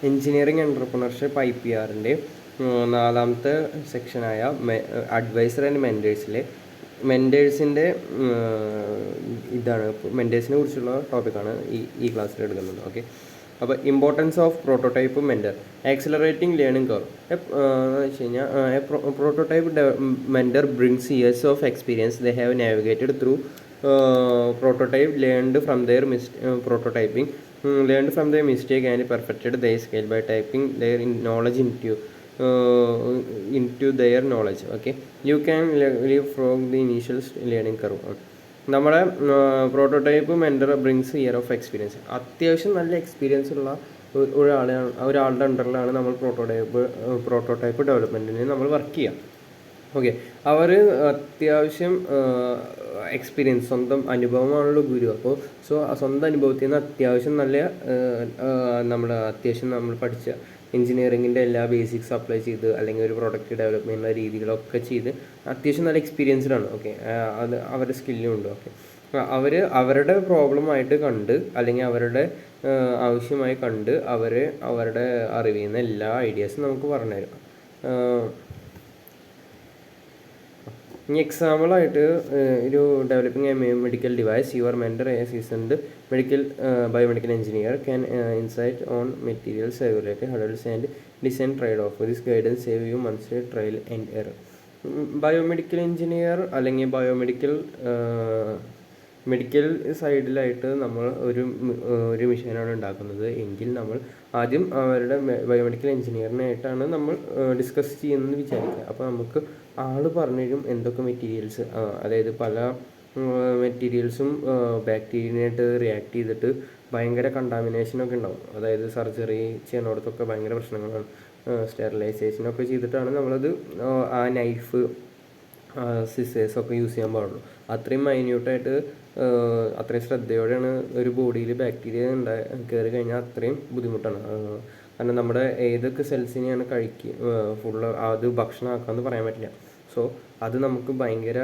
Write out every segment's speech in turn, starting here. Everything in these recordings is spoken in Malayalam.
എഞ്ചിനീയറിംഗ് എൻ്റർപ്രണർഷിപ്പ് IPRൻ്റെ നാലാമത്തെ സെക്ഷനായ അഡ്വൈസർ ആൻഡ് മെൻറ്റേഴ്സിൻ്റെ ഇതാണ്. മെൻറ്റേഴ്സിനെ കുറിച്ചുള്ള ടോപ്പിക്കാണ് ഈ ക്ലാസ്സിൽ എടുക്കുന്നത്. ഓക്കെ, അപ്പോൾ importance of prototype mentor, accelerating learning curve. എന്ന് വെച്ച് കഴിഞ്ഞാൽ prototype mentor brings years of experience they have navigated through prototype learned from their mistake and perfected their skill by typing their knowledge into their knowledge. Okay, you can live from the initial learning curve. നമ്മുടെ prototype mentor brings year of experience. അത്യാവശ്യം നല്ല എക്സ്പീരിയൻസ് ഉള്ള ഒരാളുടെ അണ്ടറിലാണ് നമ്മൾ പ്രോട്ടോടൈപ്പ് ഡെവലപ്മെൻറ്റിന് നമ്മൾ വർക്ക് ചെയ്യുക. ഓക്കെ, അവർ അത്യാവശ്യം എക്സ്പീരിയൻസ്, സ്വന്തം അനുഭവമാണല്ലോ ഗുരു. അപ്പോൾ സ്വന്തം അനുഭവത്തിൽ നിന്ന് അത്യാവശ്യം നല്ല നമ്മൾ പഠിച്ച എഞ്ചിനീയറിങ്ങിൻ്റെ എല്ലാ ബേസിക്സ് അപ്ലൈ ചെയ്ത് അല്ലെങ്കിൽ ഒരു പ്രൊഡക്റ്റ് ഡെവലപ്മെൻറ്റിൻ്റെ രീതികളൊക്കെ ചെയ്ത് അത്യാവശ്യം നല്ല എക്സ്പീരിയൻസ്ഡാണ്. ഓക്കെ, അത് അവരുടെ സ്കില്ലും ഉണ്ട്. ഓക്കെ, അവരുടെ പ്രോബ്ലമായിട്ട് കണ്ട് അല്ലെങ്കിൽ അവരുടെ ആവശ്യമായി കണ്ട് അവരുടെ അറിവിൽ നിന്ന് എല്ലാ ഐഡിയാസും നമുക്ക് പറഞ്ഞുതരും. ഇനി എക്സാമ്പിളായിട്ട് ഒരു developing A medical device, your mentor A seasoned biomedical engineer can insight on materials, regulatory hurdles and design trade off. This guidance save U months trial and error. Biomedical engineer അല്ലെങ്കിൽ മെഡിക്കൽ സൈഡിലായിട്ട് നമ്മൾ ഒരു മെഷീനാണ് ഉണ്ടാക്കുന്നത് എങ്കിൽ നമ്മൾ ആദ്യം അവരുടെ ബയോമെഡിക്കൽ എഞ്ചിനീയറിനായിട്ടാണ് നമ്മൾ ഡിസ്കസ് ചെയ്യുന്നതെന്ന് വിചാരിക്കുക. അപ്പോൾ നമുക്ക് ആൾ പറഞ്ഞു തരും എന്തൊക്കെ മെറ്റീരിയൽസ്, അതായത് പല മെറ്റീരിയൽസും ബാക്ടീരിയനായിട്ട് റിയാക്ട് ചെയ്തിട്ട് ഭയങ്കര കണ്ടാമിനേഷനൊക്കെ ഉണ്ടാവും. അതായത് സർജറി ചെയ്യുന്നിടത്തൊക്കെ ഭയങ്കര പ്രശ്നങ്ങളാണ്. സ്റ്റെറിലൈസേഷനൊക്കെ ചെയ്തിട്ടാണ് നമ്മളത് ആ നൈഫ് സിസേഴ്സൊക്കെ യൂസ് ചെയ്യാൻ പാടുള്ളൂ. അത്രയും മൈന്യൂട്ടായിട്ട് അത്രയും ശ്രദ്ധയോടെയാണ് ഒരു ബോഡിയിൽ ബാക്ടീരിയ കയറി കഴിഞ്ഞാൽ അത്രയും ബുദ്ധിമുട്ടാണ്. കാരണം നമ്മുടെ ഏതൊക്കെ സെൽസിനെയാണ് ഫുള്ള് അത് ഭക്ഷണമാക്കാമെന്ന് പറയാൻ പറ്റില്ല. സോ അത് നമുക്ക് ഭയങ്കര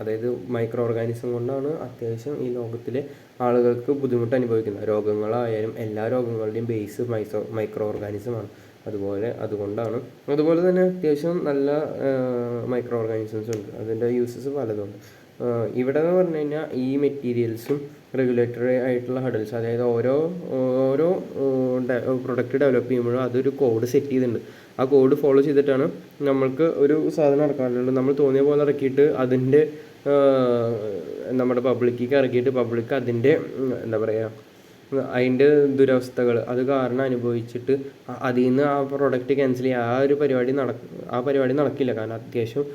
അതായത് മൈക്രോ ഓർഗാനിസം കൊണ്ടാണ് അത്യാവശ്യം ഈ ലോകത്തിലെ ആളുകൾക്ക് ബുദ്ധിമുട്ട് അനുഭവിക്കുന്നത്. രോഗങ്ങളായാലും എല്ലാ രോഗങ്ങളുടെയും ബേസ് മൈക്രോ ഓർഗാനിസമാണ്. അതുകൊണ്ടാണ്. അതുപോലെ തന്നെ അത്യാവശ്യം നല്ല മൈക്രോ ഓർഗാനിസംസ് ഉണ്ട്, അതിൻ്റെ യൂസസ് പലതുണ്ട്. ഇവിടെ എന്ന് പറഞ്ഞു കഴിഞ്ഞാൽ ഈ മെറ്റീരിയൽസും റെഗുലേറ്ററി ആയിട്ടുള്ള ഹഡിൽസ്, അതായത് ഓരോ പ്രൊഡക്റ്റ് ഡെവലപ്പ് ചെയ്യുമ്പോഴും അതൊരു കോഡ് സെറ്റ് ചെയ്തിട്ടുണ്ട്. ആ കോഡ് ഫോളോ ചെയ്തിട്ടാണ് നമ്മൾക്ക് ഒരു സാധനം ഇറക്കാറുള്ളത്. നമ്മൾ തോന്നിയ പോലെ ഇറക്കിയിട്ട് അതിൻ്റെ നമ്മുടെ പബ്ലിക്കിലേക്ക് ഇറക്കിയിട്ട് പബ്ലിക്ക് അതിൻ്റെ എന്താ പറയുക, അതിൻ്റെ ദുരവസ്ഥകൾ അത് കാരണം അനുഭവിച്ചിട്ട് അതിൽ നിന്ന് ആ പ്രൊഡക്റ്റ് ക്യാൻസൽ ചെയ്യുക, ആ പരിപാടി നടക്കില്ല. കാരണം അത്യാവശ്യം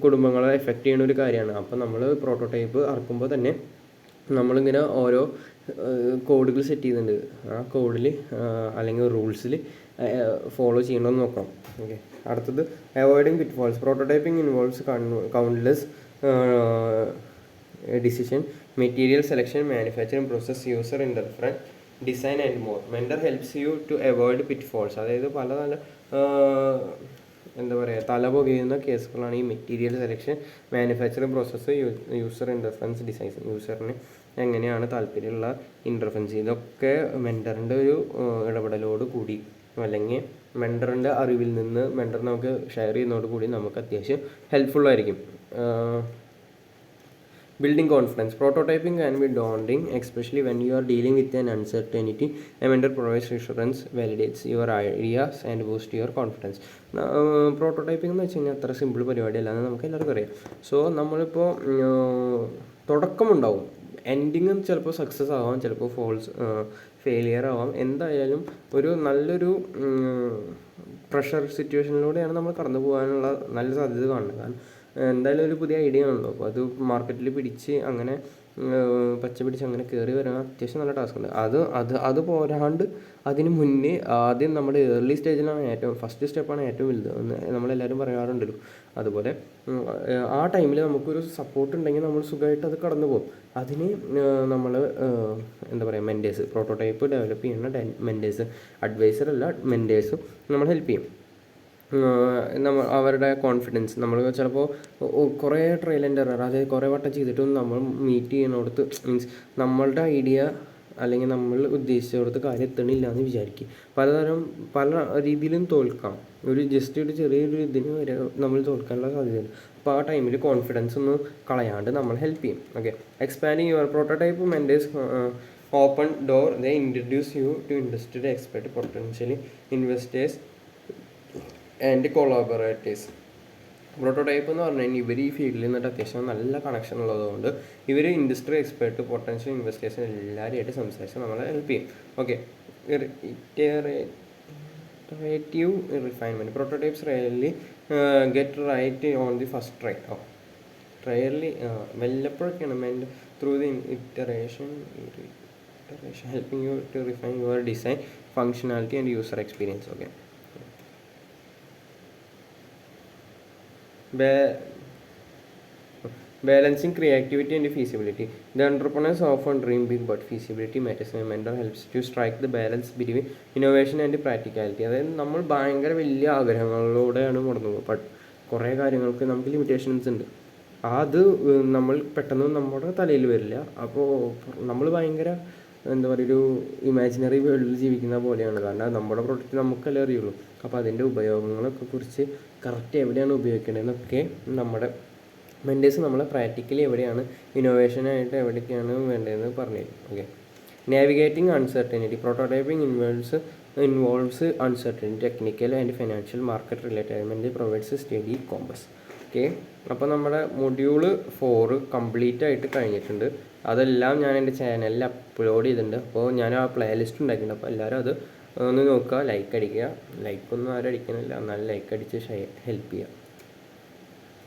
കുടുംബങ്ങളെ എഫക്റ്റ് ചെയ്യുന്ന ഒരു കാര്യമാണ്. അപ്പോൾ നമ്മൾ പ്രോട്ടോടൈപ്പ് ഇറക്കുമ്പോൾ തന്നെ നമ്മളിങ്ങനെ ഓരോ കോഡുകൾ സെറ്റ് ചെയ്യുന്നുണ്ട്. ആ കോഡിൽ അല്ലെങ്കിൽ റൂൾസിൽ ഫോളോ ചെയ്യണമെന്ന് നോക്കണം. ഓക്കെ, അടുത്തത് avoiding pitfalls. Prototyping involves countless decision, material selection, manufacturing process, user interface, design and more. Mentor helps you to avoid pitfalls. അതായത് പല എന്താ പറയുക തലപൊകയുന്ന കേസുകളാണ് ഈ material selection, manufacturing process, user interference, design. യൂസറിന് എങ്ങനെയാണ് താല്പര്യമുള്ള ഇൻ്റർഫറൻസ്, ഇതൊക്കെ മെൻറ്ററിൻ്റെ ഒരു ഇടപെടലോട് കൂടി അല്ലെങ്കിൽ മെൻറ്ററിൻ്റെ അറിവിൽ നിന്ന് മെൻറ്റർ നമുക്ക് ഷെയർ ചെയ്യുന്നതോട് കൂടി നമുക്ക് അത്യാവശ്യം ഹെൽപ്ഫുള്ളായിരിക്കും. Building confidence. Prototyping can be daunting, especially when you are dealing with an uncertainty. A mentor provides reassurance, validates your ideas and boosts your confidence. Prototyping എന്ന് വെച്ച് കഴിഞ്ഞാൽ അത്ര സിമ്പിൾ പരിപാടിയല്ലാന്ന് നമുക്ക് എല്ലാവർക്കും അറിയാം. സോ നമ്മളിപ്പോൾ തുടക്കമുണ്ടാവും, എൻഡിങ് ചിലപ്പോൾ സക്സസ് ആവാം, ചിലപ്പോൾ ഫെയിലിയർ ആവാം. എന്തായാലും ഒരു നല്ലൊരു പ്രഷർ സിറ്റുവേഷനിലൂടെയാണ് നമ്മൾ കടന്നു പോകാനുള്ള നല്ല സാധ്യത കാണുന്നത്. കാരണം എന്തായാലും ഒരു പുതിയ ഐഡിയ ആണല്ലോ. അപ്പോൾ അത് മാർക്കറ്റിൽ പിടിച്ച് അങ്ങനെ പിടിച്ച് അങ്ങനെ കയറി വരാൻ അത്യാവശ്യം നല്ല ടാസ്ക് ഉണ്ട്. അത് പോരാണ്ട് അതിന് മുന്നേ ആദ്യം നമ്മുടെ ഏർലി സ്റ്റേജിലാണ് ഫസ്റ്റ് സ്റ്റെപ്പാണ് ഏറ്റവും വലുത് എന്ന് നമ്മളെല്ലാവരും പറയാറുണ്ടല്ലോ. അതുപോലെ ആ ടൈമിൽ നമുക്കൊരു സപ്പോർട്ട് ഉണ്ടെങ്കിൽ നമ്മൾ സുഖമായിട്ട് അത് കടന്നു പോകും. അതിന് നമ്മൾ എന്താ പറയുക, മെൻറ്റേഴ്സ്, പ്രോട്ടോടൈപ്പ് ഡെവലപ്പ് ചെയ്യുന്ന മെൻറ്റേഴ്സ്, അഡ്വൈസറല്ല മെൻറ്റേഴ്സും നമ്മൾ ഹെൽപ്പ് ചെയ്യും. അവരുടെ കോൺഫിഡൻസ് നമ്മൾ ചിലപ്പോൾ കുറേ ട്രയൽ ആൻഡ് എറർ, അതായത് കുറേ വട്ടം ചെയ്തിട്ടും നമ്മൾ മീറ്റ് ചെയ്യുന്നിടത്ത് മീൻസ് നമ്മളുടെ ഐഡിയ അല്ലെങ്കിൽ നമ്മൾ ഉദ്ദേശിച്ചിടത്ത് കാര്യം എത്തണില്ല എന്ന് വിചാരിക്കും. പല രീതിയിലും തോൽക്കാം. ജസ്റ്റ് ഒരു ചെറിയൊരു ഇതിന് വരെ നമ്മൾ തോൽക്കാനുള്ള സാധ്യതയുണ്ട്. അപ്പോൾ ആ ടൈമിൽ കോൺഫിഡൻസ് ഒന്നും കളയാണ്ട് നമ്മൾ ഹെൽപ്പ് ചെയ്യും. Okay, expanding your prototype mentors open door. They introduce you to industry expert, potentially investors and collaborators. Prototype എന്ന് പറഞ്ഞു കഴിഞ്ഞാൽ ഇവർ ഈ ഫീൽഡിൽ നിന്നിട്ട് അത്യാവശ്യം നല്ല കണക്ഷൻ ഉള്ളതുകൊണ്ട് ഇവർ ഇൻഡസ്ട്രി എക്സ്പെർട്ട്, പൊട്ടൻഷ്യൽ ഇൻവെസ്റ്റേഴ്സ് എല്ലാവരുമായിട്ട് സംസാരിച്ച് നമ്മളെ ഹെൽപ്പ് ചെയ്യും. Okay, iterative refinement. Prototypes rarely get right on the first try. Rarely വല്ലപ്പോഴൊക്കെയാണ് meant through the iteration helping you to refine your design, functionality and user experience. Okay, balancing creativity and feasibility. The entrepreneurs often dream big, but feasibility matters. A mentor helps to strike the balance between innovation and practicality. അതായത് നമ്മൾ ഭയങ്കര വലിയ ആഗ്രഹങ്ങളിലൂടെയാണ് മുടങ്ങുന്നത്. ബട്ട് കുറേ കാര്യങ്ങൾക്ക് നമുക്ക് ലിമിറ്റേഷൻസ് ഉണ്ട്. അത് നമ്മൾ പെട്ടെന്ന് നമ്മുടെ തലയിൽ വരില്ല. അപ്പോൾ നമ്മൾ ഭയങ്കര എന്താ പറയുക, ഒരു ഇമാജിനറി വേൾഡിൽ ജീവിക്കുന്ന പോലെയാണ്. കാരണം നമ്മുടെ പ്രൊഡക്റ്റ് നമുക്കല്ലേ അറിയുള്ളൂ. അപ്പോൾ അതിൻ്റെ ഉപയോഗങ്ങളൊക്കെ കുറിച്ച് കറക്റ്റ് എവിടെയാണ് ഉപയോഗിക്കേണ്ടതെന്നൊക്കെ നമ്മുടെ മെൻറ്റേഴ്സ് നമ്മളെ പ്രാക്ടിക്കലി എവിടെയാണ് ഇന്നോവേഷനായിട്ട് എവിടേക്കാണ് വേണ്ടതെന്ന് പറഞ്ഞു തരും. Okay, navigating uncertainty. Prototyping involves uncertainty, technical and financial market related provides study compass. Okay, അപ്പോൾ നമ്മുടെ മൊഡ്യൂള് 4 കംപ്ലീറ്റ് ആയിട്ട് കഴിഞ്ഞിട്ടുണ്ട്. അതെല്ലാം ഞാൻ എൻ്റെ ചാനലിൽ അപ്ലോഡ് ചെയ്തിട്ടുണ്ട്. അപ്പോൾ ഞാൻ ആ പ്ലേ ലിസ്റ്റ് ഉണ്ടാക്കിയിട്ടുണ്ട്. അപ്പോൾ എല്ലാവരും അത് ഒന്ന് നോക്കുക, ലൈക്ക് അടിക്കുക. ലൈക്കൊന്നും ആരും അടിക്കുന്നില്ല, എന്നാലും ലൈക്ക് അടിച്ച് ഹെൽപ്പ് ചെയ്യുക.